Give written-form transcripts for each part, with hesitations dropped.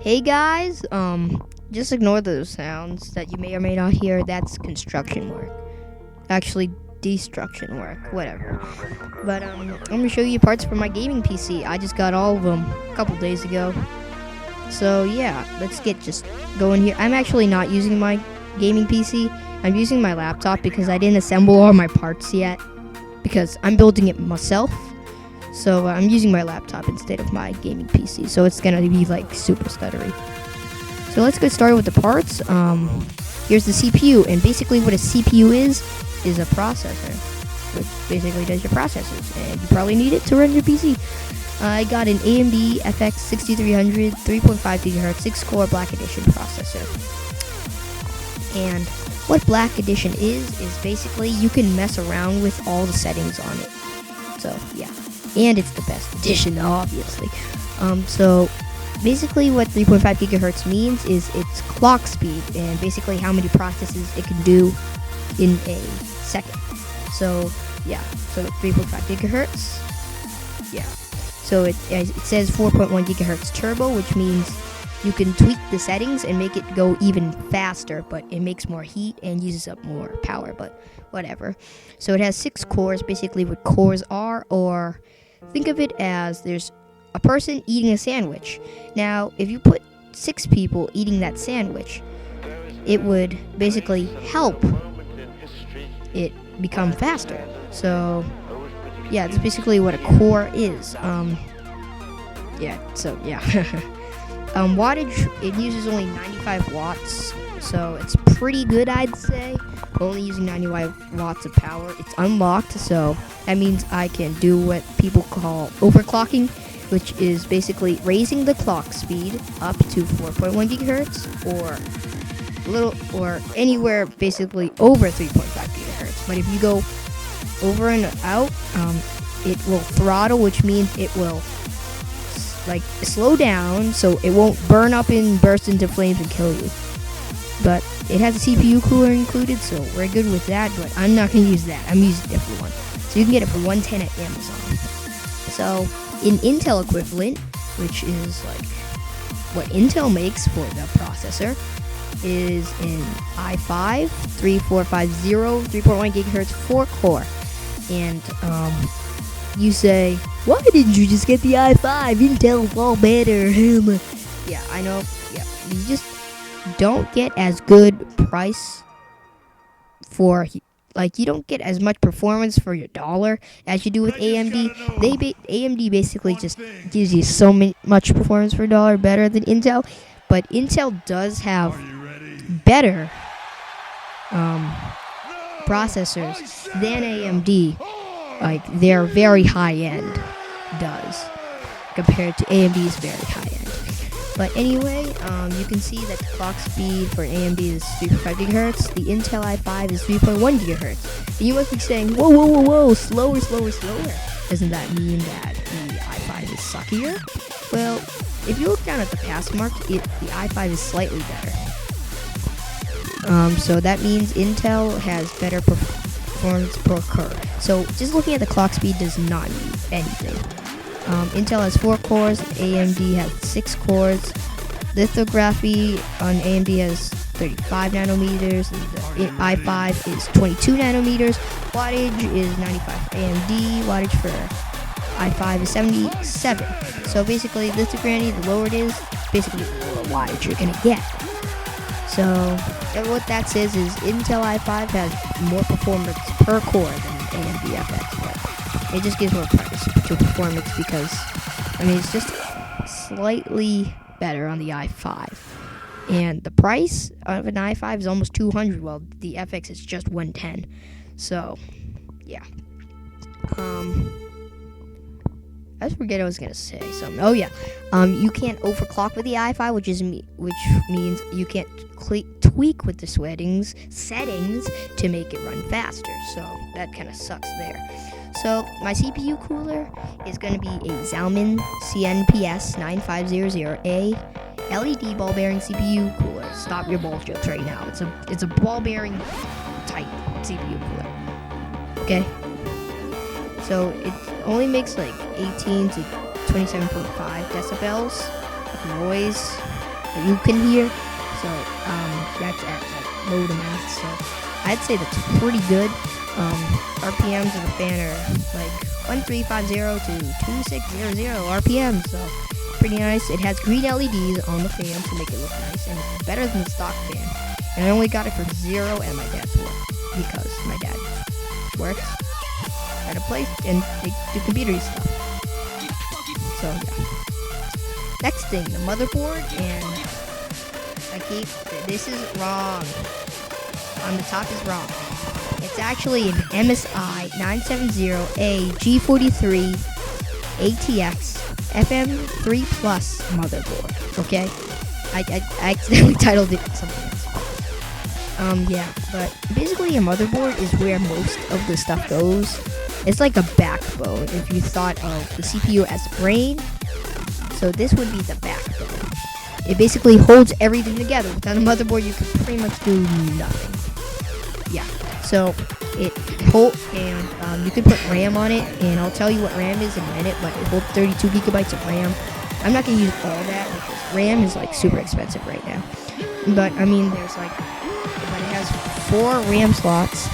Hey guys, just ignore those sounds that you may or may not hear. That's construction work. Actually, destruction work, whatever. But I'm gonna show you parts for my gaming PC. I just got all of them a couple days ago. So yeah, let's get just going here. I'm actually not using my gaming PC. I'm using my laptop because I didn't assemble all my parts yet. Because I'm building it myself. So I'm using my laptop instead of my gaming PC. So it's gonna be like super stuttery. So let's get started with the parts. Here's the CPU, and basically what a CPU is a processor, which basically does your processors, and you probably need it to run your PC. I got an AMD FX 6300 3.5 GHz 6-core Black Edition processor. And what Black Edition is basically you can mess around with all the settings on it. So yeah. And it's the best edition, obviously. So basically what 3.5 gigahertz means is its clock speed and basically how many processes it can do in a second. So yeah, so 3.5 gigahertz. Yeah. So it says 4.1 gigahertz turbo, which means you can tweak the settings and make it go even faster, but it makes more heat and uses up more power, but whatever. So it has 6 cores, basically what cores are, or think of it as there's a person eating a sandwich. Now, if you put 6 people eating that sandwich, it would basically help it become faster. So, yeah, that's basically what a core is. Wattage, it uses only 95 watts, so it's pretty good, I'd say. Only using 95 watts of power. It's unlocked, so that means I can do what people call overclocking, which is basically raising the clock speed up to 4.1 gigahertz or anywhere basically over 3.5 gigahertz. But if you go over and out, it will throttle, which means it will slow down so it won't burn up and burst into flames and kill you. But it has a CPU cooler included, so we're good with that, but I'm not going to use that. I'm using a different one. So you can get it for $110 at Amazon. So in Intel equivalent, which is like what Intel makes for the processor, is an i5 3450 3.1 gigahertz 4-core. And you say, why didn't you just get the i5? Intel's all better. Yeah, I know. Yeah, you just don't get as good price for, you don't get as much performance for your dollar as you do with AMD. AMD basically just gives you so much performance for a dollar better than Intel, but Intel does have better processors than AMD. Like their very high end does compared to AMD's very high end. But anyway, you can see that the clock speed for AMD is 3.5 gigahertz. The Intel i5 is 3.1 gigahertz. And you must be saying, whoa, slower. Doesn't that mean that the i5 is suckier? Well, if you look down at the pass mark, the i5 is slightly better. So that means Intel has better performance per core. So just looking at the clock speed does not mean anything. Intel has 4 cores, AMD has 6 cores. Lithography on AMD has 35 nanometers, the i5 is 22 nanometers. Wattage is 95 AMD, wattage for i5 is 77. So basically, lithography, the lower it is, basically the lower wattage you're going to get. So what that says is Intel i5 has more performance per core than AMD FX, but it just gives more price to performance because, it's just slightly better on the i5. And the price of an i5 is almost $200, while the FX is just $110. So, yeah. I forget what I was gonna say something. Oh yeah, you can't overclock with the i5, which means you can't tweak with the settings to make it run faster. So that kind of sucks there. So my CPU cooler is gonna be a Xiaomi CNPS 9500A LED ball bearing CPU cooler. Stop your ball jokes right now. It's a ball bearing type CPU cooler. Okay. So it only makes like 18 to 27.5 decibels of noise that you can hear. So that's at like low amount. So I'd say that's pretty good. RPMs of the fan are like 1350 to 2600 RPM. So pretty nice. It has green LEDs on the fan to make it look nice, and it's better than the stock fan. And I only got it for $0 at my dad's work because my dad works at a place and they do computer stuff. So yeah. Next thing, the motherboard, and this is wrong. On the top is wrong. It's actually an MSI 970A G43 ATX FM3 Plus motherboard. Okay, I accidentally titled it something else. Yeah, but basically a motherboard is where most of the stuff goes. It's like a backbone. If you thought of the CPU as a brain, so this would be the backbone. It basically holds everything together. Without a motherboard, you can pretty much do nothing. Yeah, so it holds, and you can put RAM on it, and I'll tell you what RAM is in a minute, but it holds 32 gigabytes of RAM. I'm not going to use all that because RAM is like super expensive right now. But I mean, there's like, but it has 4 RAM slots,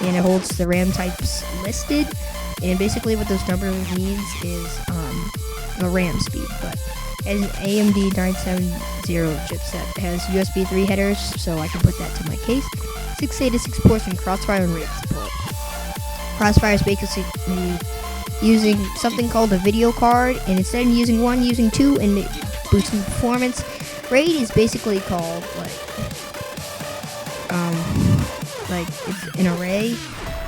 and it holds the RAM types listed, and basically what those numbers means is a RAM speed, but as an AMD 970 chipset, it has USB 3 headers, so I can put that to my case. 6 SATA 6 ports and Crossfire and RAID support. Crossfire is basically using something called a video card, and instead of using 1, using 2, and boosting performance. RAID is basically called like it's an array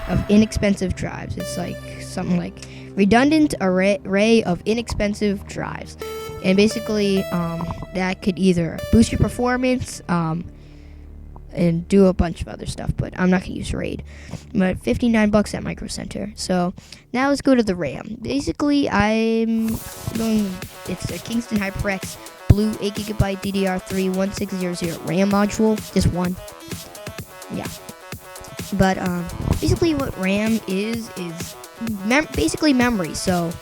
of inexpensive drives. It's like something like redundant array of inexpensive drives. And basically, that could either boost your performance and do a bunch of other stuff, but I'm not going to use RAID. But $59 at Micro Center. So now let's go to the RAM. Basically, it's a Kingston HyperX Blue 8GB DDR3 1600 RAM module. Just one. Yeah. But basically what RAM is basically memory. So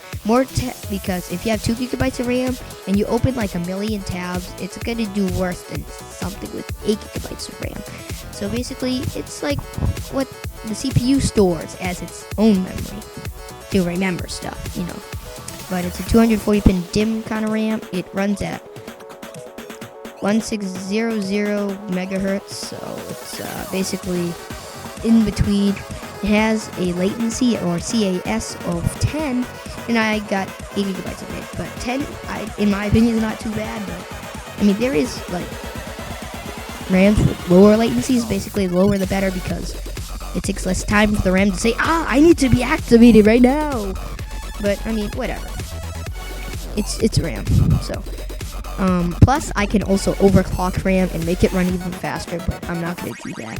because if you have 2 gigabytes of RAM and you open like a million tabs, it's gonna do worse than something with 8 gigabytes of RAM. So basically, it's like what the CPU stores as its own memory to remember stuff, you know. But it's a 240 pin DIMM kind of RAM. It runs at 1600 megahertz, so it's basically in between. It has a latency or CAS of 10, and I got 8 gigabytes of it. But 10, in my opinion, is not too bad. But I mean, there is like RAMs with lower latencies. Basically, the lower the better because it takes less time for the RAM to say, I need to be activated right now. But I mean, whatever. It's RAM. So plus, I can also overclock RAM and make it run even faster. But I'm not gonna do that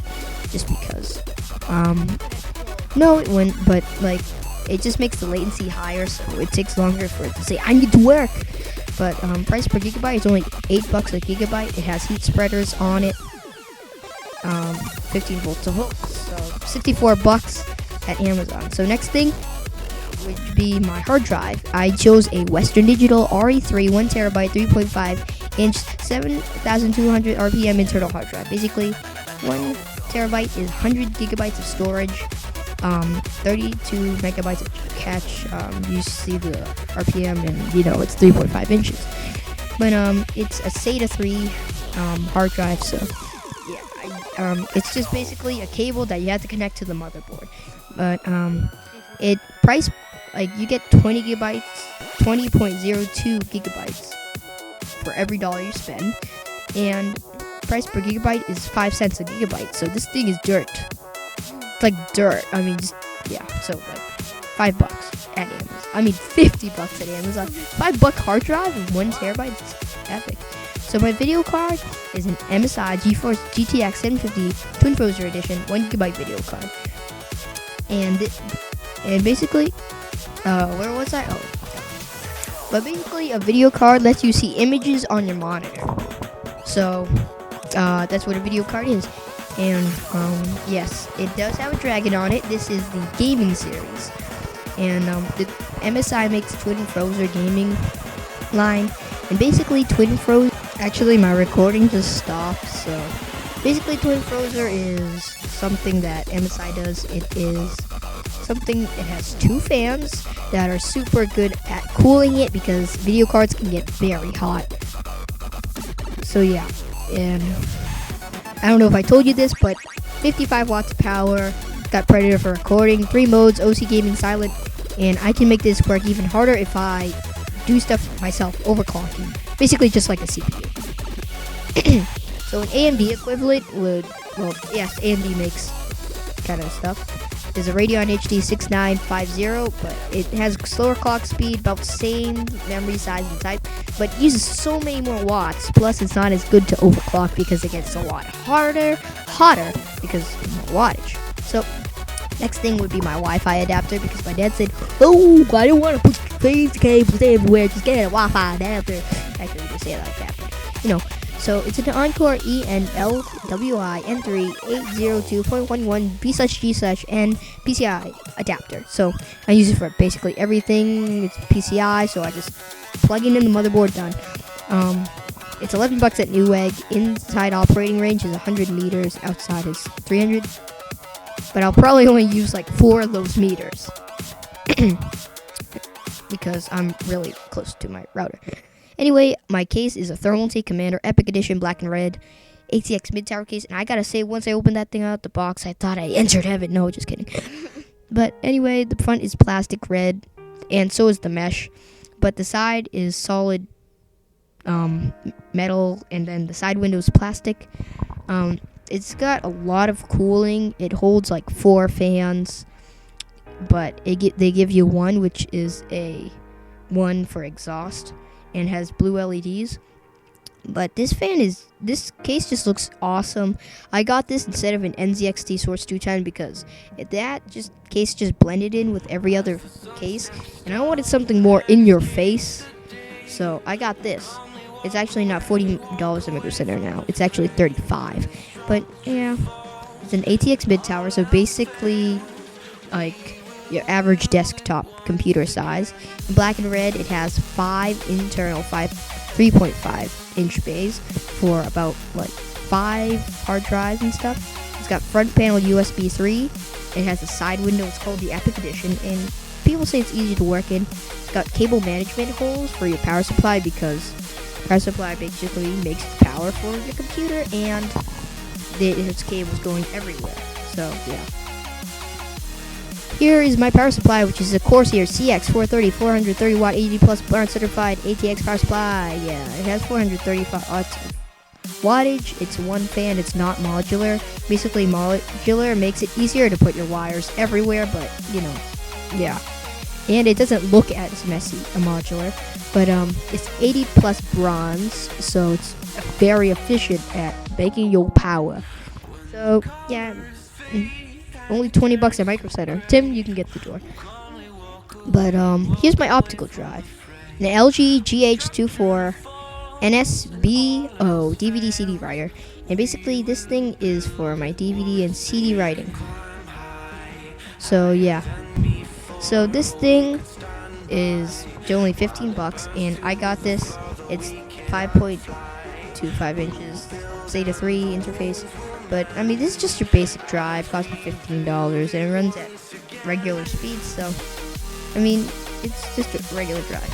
just because. No, it wouldn't, but like it just makes the latency higher, so it takes longer for it to say I need to work. But price per gigabyte is only $8 a gigabyte. It has heat spreaders on it, 15 volts a hook, so $64 at Amazon. So next thing would be my hard drive. I chose a Western Digital RE3 1TB 3.5-inch 7,200 RPM internal hard drive. Basically, 1 terabyte is 100 gigabytes of storage, 32 megabytes of cache. You see the RPM, and you know it's 3.5 inches. But it's a SATA 3 hard drive, so yeah, it's just basically a cable that you have to connect to the motherboard. But it price like you get 20 gigabytes, 20.02 gigabytes for every $1 you spend, and price per gigabyte is 5 cents a gigabyte. So this thing is dirt. It's like dirt. I mean, just, yeah. So like $5 at Amazon. I mean, $50 at Amazon. $5 hard drive and 1 terabyte. It's epic. So my video card is an MSI GeForce GTX 750 Twin Frozer Edition 1 gigabyte video card. And basically, where was I? Oh, but basically, a video card lets you see images on your monitor. So that's what a video card is. And yes, it does have a dragon on it. This is the gaming series, and the MSI makes Twin Frozer gaming line, And basically, Twin Frozer. Actually, my recording just stopped. So basically, Twin Frozer is something that MSI does. It is something. It has 2 fans that are super good at cooling it because video cards can get very hot. So yeah, and I don't know if I told you this, but 55 watts of power. Got Predator for recording, 3 modes, OC Gaming Silent, and I can make this work even harder if I do stuff myself, overclocking. Basically just like a CPU. So an AMD equivalent would, well, yes, AMD makes kind of stuff. There's a Radeon HD 6950, but it has slower clock speed, about the same memory size and type, but uses so many more watts. Plus, it's not as good to overclock because it gets a lot hotter because of more wattage. So, next thing would be my Wi-Fi adapter because my dad said, "Oh, I don't want to put crazy cables everywhere. Just get a Wi-Fi adapter." Actually, we didn't say it like that, but So it's an Encore ENLWI N3 802.11 B/G/N PCI adapter. So I use it for basically everything. It's PCI, so I just plug in the motherboard, done. It's $11 at Newegg. Inside operating range is 100 meters. Outside is 300. But I'll probably only use like 4 of those meters because I'm really close to my router. Anyway, my case is a Thermaltake Commander Epic Edition Black and Red ATX mid-tower case, and I gotta say, once I opened that thing out the box, I thought I entered heaven. No, just kidding. But anyway, the front is plastic red, and so is the mesh, but the side is solid metal, and then the side window is plastic. It's got a lot of cooling. It holds like 4 fans, but they give you one, which is a one for exhaust, and has blue LEDs. But this case just looks awesome. I got this instead of an NZXT Source 210 because that case just blended in with every other case, and I wanted something more in your face, so I got this. It's actually not $40 at Micro Center now. It's actually $35. But yeah, it's an ATX mid-tower, so basically like your average desktop computer size. In black and red, it has 5 internal 3.5 inch bays for about like 5 hard drives and stuff. It's got front panel USB 3. It has a side window. It's called the Epic Edition, and people say it's easy to work in. It's got cable management holes for your power supply because power supply basically makes power for your computer, and its cables going everywhere. So yeah. Here is my power supply, which is a Corsair CX430 430 watt 80 plus barn certified ATX power supply. Yeah, it has 435 watts of wattage. It's one fan. It's not modular. Basically, modular makes it easier to put your wires everywhere, but yeah. And it doesn't look as messy, a modular. But it's 80 plus bronze, so it's very efficient at making your power. So yeah, only $20 at Micro Center. Tim, you can get the door. But here's my optical drive, an LG GH24 NSBO DVD CD writer, and basically this thing is for my DVD and CD writing. So yeah, so this thing is only $15, and I got this. It's 5.25 inches, SATA 3 interface. But I mean, this is just your basic drive. Cost me $15, and it runs at regular speeds. So I mean, it's just a regular drive.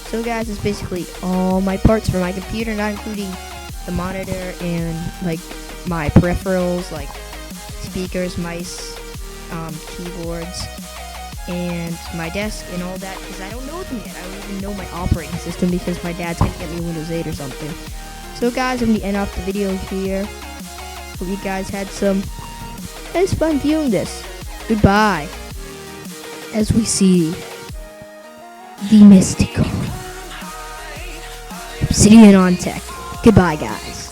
So guys, it's basically all my parts for my computer, not including the monitor and like my peripherals like speakers, mice, keyboards, and my desk and all that, because I don't know them yet. I don't even know my operating system because my dad's gonna get me Windows 8 or something. So guys, I'm gonna end off the video here. Hope you guys had some nice fun viewing this. Goodbye. As we see the mystical Obsidian on Tech. Goodbye, guys.